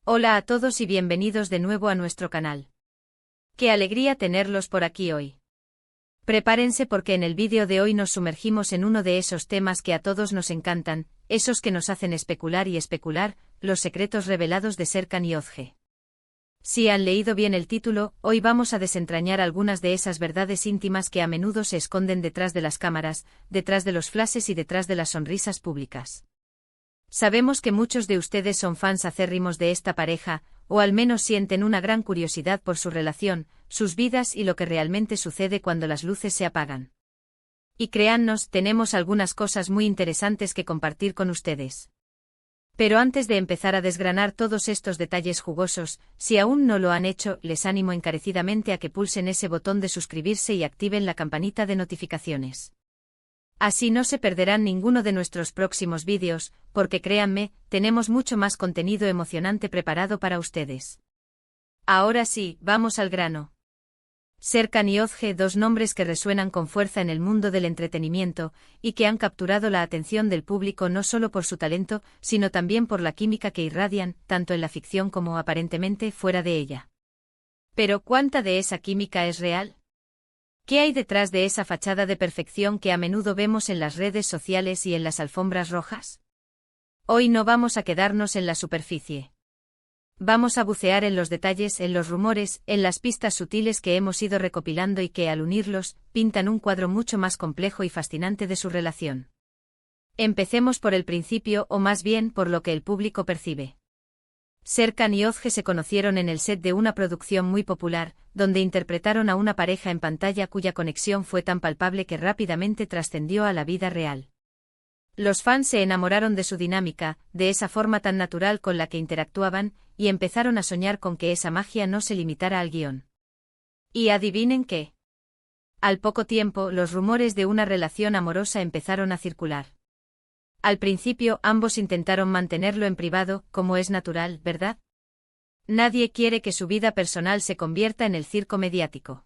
Hola a todos y bienvenidos de nuevo a nuestro canal. Qué alegría tenerlos por aquí hoy. Prepárense porque en el vídeo de hoy nos sumergimos en uno de esos temas que a todos nos encantan, esos que nos hacen especular y especular, los secretos revelados de Serkan Yozge. Si han leído bien el título, hoy vamos a desentrañar algunas de esas verdades íntimas que a menudo se esconden detrás de las cámaras, detrás de los flashes y detrás de las sonrisas públicas. Sabemos que muchos de ustedes son fans acérrimos de esta pareja, o al menos sienten una gran curiosidad por su relación, sus vidas y lo que realmente sucede cuando las luces se apagan. Y créannos, tenemos algunas cosas muy interesantes que compartir con ustedes. Pero antes de empezar a desgranar todos estos detalles jugosos, si aún no lo han hecho, les animo encarecidamente a que pulsen ese botón de suscribirse y activen la campanita de notificaciones. Así no se perderán ninguno de nuestros próximos vídeos, porque créanme, tenemos mucho más contenido emocionante preparado para ustedes. Ahora sí, vamos al grano. Serkan y Yozge, dos nombres que resuenan con fuerza en el mundo del entretenimiento, y que han capturado la atención del público no solo por su talento, sino también por la química que irradian, tanto en la ficción como aparentemente fuera de ella. Pero ¿cuánta de esa química es real? ¿Qué hay detrás de esa fachada de perfección que a menudo vemos en las redes sociales y en las alfombras rojas? Hoy no vamos a quedarnos en la superficie. Vamos a bucear en los detalles, en los rumores, en las pistas sutiles que hemos ido recopilando y que, al unirlos, pintan un cuadro mucho más complejo y fascinante de su relación. Empecemos por el principio, o más bien por lo que el público percibe. Serkan y Yozge se conocieron en el set de una producción muy popular, donde interpretaron a una pareja en pantalla cuya conexión fue tan palpable que rápidamente trascendió a la vida real. Los fans se enamoraron de su dinámica, de esa forma tan natural con la que interactuaban, y empezaron a soñar con que esa magia no se limitara al guión. Y adivinen qué. Al poco tiempo, los rumores de una relación amorosa empezaron a circular. Al principio ambos intentaron mantenerlo en privado, como es natural, ¿verdad? Nadie quiere que su vida personal se convierta en el circo mediático.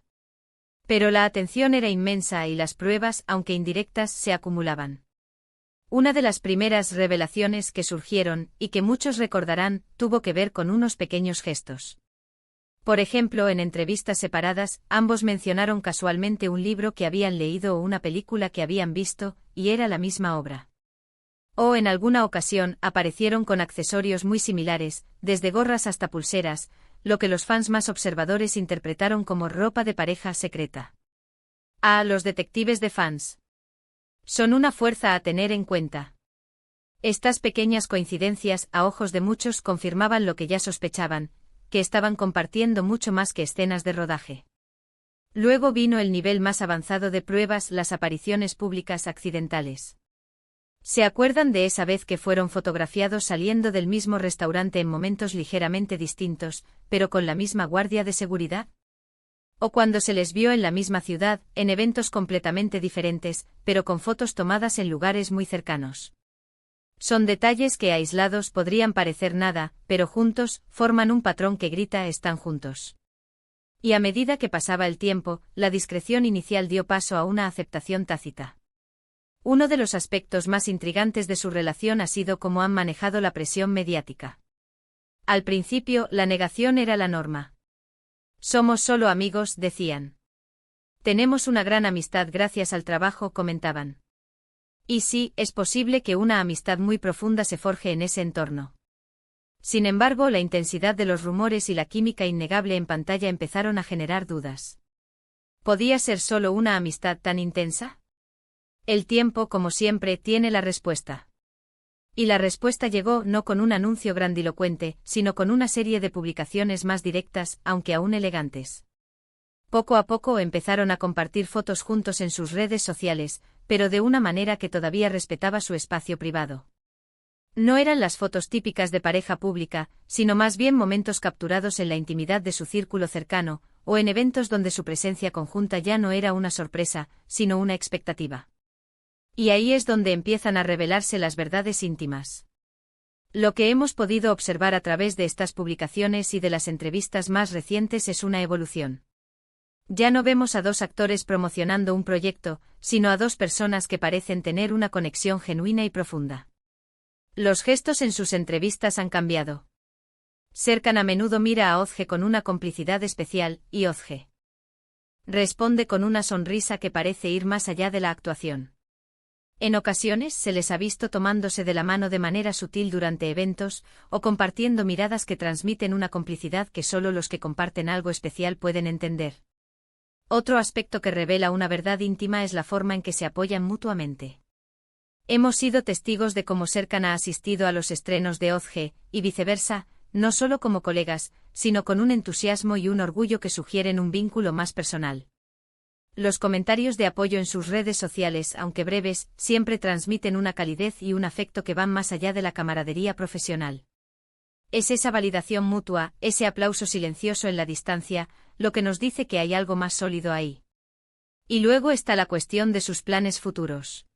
Pero la atención era inmensa y las pruebas, aunque indirectas, se acumulaban. Una de las primeras revelaciones que surgieron, y que muchos recordarán, tuvo que ver con unos pequeños gestos. Por ejemplo, en entrevistas separadas, ambos mencionaron casualmente un libro que habían leído o una película que habían visto, y era la misma obra. O en alguna ocasión aparecieron con accesorios muy similares, desde gorras hasta pulseras, lo que los fans más observadores interpretaron como ropa de pareja secreta. Los detectives de fans son una fuerza a tener en cuenta. Estas pequeñas coincidencias, a ojos de muchos, confirmaban lo que ya sospechaban, que estaban compartiendo mucho más que escenas de rodaje. Luego vino el nivel más avanzado de pruebas, las apariciones públicas accidentales. ¿Se acuerdan de esa vez que fueron fotografiados saliendo del mismo restaurante en momentos ligeramente distintos, pero con la misma guardia de seguridad? ¿O cuando se les vio en la misma ciudad, en eventos completamente diferentes, pero con fotos tomadas en lugares muy cercanos? Son detalles que aislados podrían parecer nada, pero juntos, forman un patrón que grita «están juntos». Y a medida que pasaba el tiempo, la discreción inicial dio paso a una aceptación tácita. Uno de los aspectos más intrigantes de su relación ha sido cómo han manejado la presión mediática. Al principio, la negación era la norma. Somos solo amigos, decían. Tenemos una gran amistad gracias al trabajo, comentaban. Y sí, es posible que una amistad muy profunda se forje en ese entorno. Sin embargo, la intensidad de los rumores y la química innegable en pantalla empezaron a generar dudas. ¿Podía ser solo una amistad tan intensa? El tiempo, como siempre, tiene la respuesta. Y la respuesta llegó no con un anuncio grandilocuente, sino con una serie de publicaciones más directas, aunque aún elegantes. Poco a poco empezaron a compartir fotos juntos en sus redes sociales, pero de una manera que todavía respetaba su espacio privado. No eran las fotos típicas de pareja pública, sino más bien momentos capturados en la intimidad de su círculo cercano, o en eventos donde su presencia conjunta ya no era una sorpresa, sino una expectativa. Y ahí es donde empiezan a revelarse las verdades íntimas. Lo que hemos podido observar a través de estas publicaciones y de las entrevistas más recientes es una evolución. Ya no vemos a dos actores promocionando un proyecto, sino a dos personas que parecen tener una conexión genuina y profunda. Los gestos en sus entrevistas han cambiado. Serkan a menudo mira a Ozge con una complicidad especial, y Ozge responde con una sonrisa que parece ir más allá de la actuación. En ocasiones se les ha visto tomándose de la mano de manera sutil durante eventos, o compartiendo miradas que transmiten una complicidad que solo los que comparten algo especial pueden entender. Otro aspecto que revela una verdad íntima es la forma en que se apoyan mutuamente. Hemos sido testigos de cómo Serkan ha asistido a los estrenos de Ozge, y viceversa, no solo como colegas, sino con un entusiasmo y un orgullo que sugieren un vínculo más personal. Los comentarios de apoyo en sus redes sociales, aunque breves, siempre transmiten una calidez y un afecto que van más allá de la camaradería profesional. Es esa validación mutua, ese aplauso silencioso en la distancia, lo que nos dice que hay algo más sólido ahí. Y luego está la cuestión de sus planes futuros.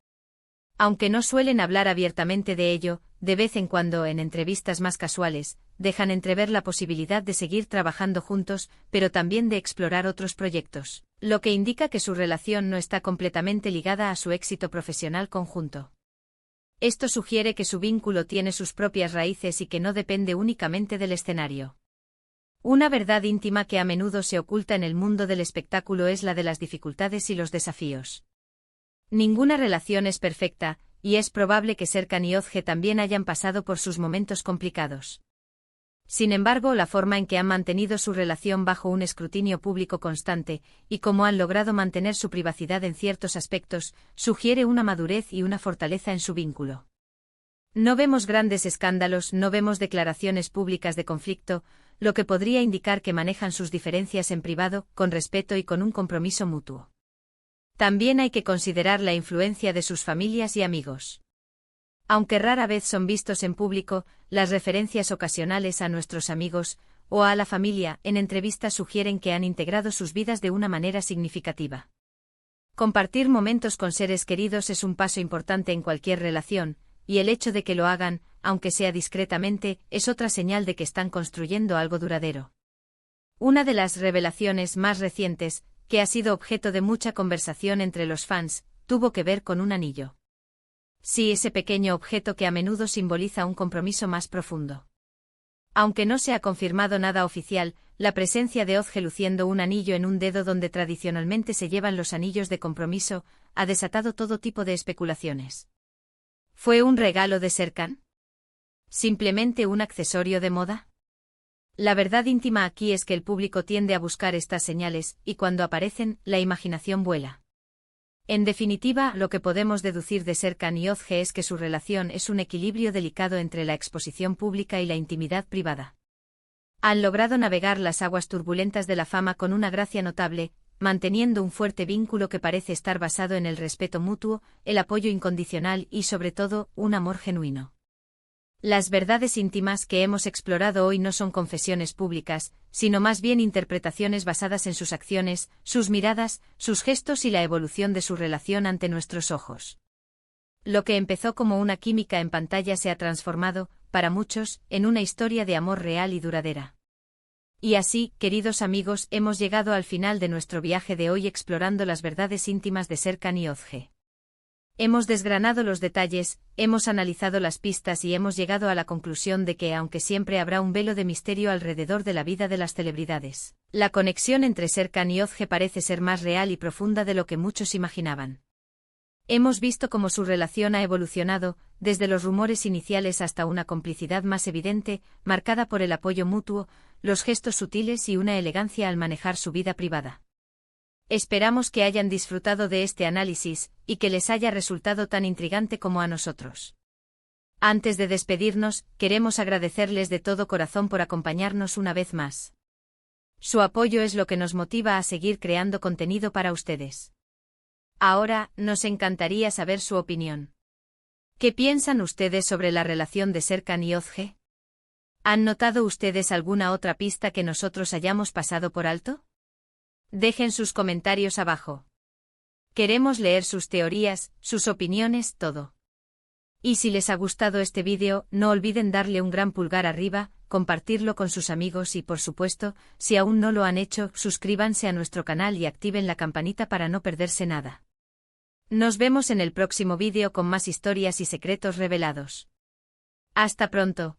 Aunque no suelen hablar abiertamente de ello, de vez en cuando en entrevistas más casuales, dejan entrever la posibilidad de seguir trabajando juntos, pero también de explorar otros proyectos, lo que indica que su relación no está completamente ligada a su éxito profesional conjunto. Esto sugiere que su vínculo tiene sus propias raíces y que no depende únicamente del escenario. Una verdad íntima que a menudo se oculta en el mundo del espectáculo es la de las dificultades y los desafíos. Ninguna relación es perfecta, y es probable que Serkan y Ozge también hayan pasado por sus momentos complicados. Sin embargo, la forma en que han mantenido su relación bajo un escrutinio público constante, y cómo han logrado mantener su privacidad en ciertos aspectos, sugiere una madurez y una fortaleza en su vínculo. No vemos grandes escándalos, no vemos declaraciones públicas de conflicto, lo que podría indicar que manejan sus diferencias en privado, con respeto y con un compromiso mutuo. También hay que considerar la influencia de sus familias y amigos. Aunque rara vez son vistos en público, las referencias ocasionales a nuestros amigos, o a la familia, en entrevistas sugieren que han integrado sus vidas de una manera significativa. Compartir momentos con seres queridos es un paso importante en cualquier relación, y el hecho de que lo hagan, aunque sea discretamente, es otra señal de que están construyendo algo duradero. Una de las revelaciones más recientes, que ha sido objeto de mucha conversación entre los fans, tuvo que ver con un anillo. Sí, ese pequeño objeto que a menudo simboliza un compromiso más profundo. Aunque no se ha confirmado nada oficial, la presencia de Ozge luciendo un anillo en un dedo donde tradicionalmente se llevan los anillos de compromiso, ha desatado todo tipo de especulaciones. ¿Fue un regalo de Serkan? ¿Simplemente un accesorio de moda? La verdad íntima aquí es que el público tiende a buscar estas señales, y cuando aparecen, la imaginación vuela. En definitiva, lo que podemos deducir de Serkan y Ozge es que su relación es un equilibrio delicado entre la exposición pública y la intimidad privada. Han logrado navegar las aguas turbulentas de la fama con una gracia notable, manteniendo un fuerte vínculo que parece estar basado en el respeto mutuo, el apoyo incondicional y, sobre todo, un amor genuino. Las verdades íntimas que hemos explorado hoy no son confesiones públicas, sino más bien interpretaciones basadas en sus acciones, sus miradas, sus gestos y la evolución de su relación ante nuestros ojos. Lo que empezó como una química en pantalla se ha transformado, para muchos, en una historia de amor real y duradera. Y así, queridos amigos, hemos llegado al final de nuestro viaje de hoy explorando las verdades íntimas de Serkan y Ozge. Hemos desgranado los detalles, hemos analizado las pistas y hemos llegado a la conclusión de que, aunque siempre habrá un velo de misterio alrededor de la vida de las celebridades, la conexión entre Serkan y Ozge parece ser más real y profunda de lo que muchos imaginaban. Hemos visto cómo su relación ha evolucionado, desde los rumores iniciales hasta una complicidad más evidente, marcada por el apoyo mutuo, los gestos sutiles y una elegancia al manejar su vida privada. Esperamos que hayan disfrutado de este análisis, y que les haya resultado tan intrigante como a nosotros. Antes de despedirnos, queremos agradecerles de todo corazón por acompañarnos una vez más. Su apoyo es lo que nos motiva a seguir creando contenido para ustedes. Ahora, nos encantaría saber su opinión. ¿Qué piensan ustedes sobre la relación de Serkan y Ozge? ¿Han notado ustedes alguna otra pista que nosotros hayamos pasado por alto? Dejen sus comentarios abajo. Queremos leer sus teorías, sus opiniones, todo. Y si les ha gustado este vídeo, no olviden darle un gran pulgar arriba, compartirlo con sus amigos y, por supuesto, si aún no lo han hecho, suscríbanse a nuestro canal y activen la campanita para no perderse nada. Nos vemos en el próximo vídeo con más historias y secretos revelados. Hasta pronto.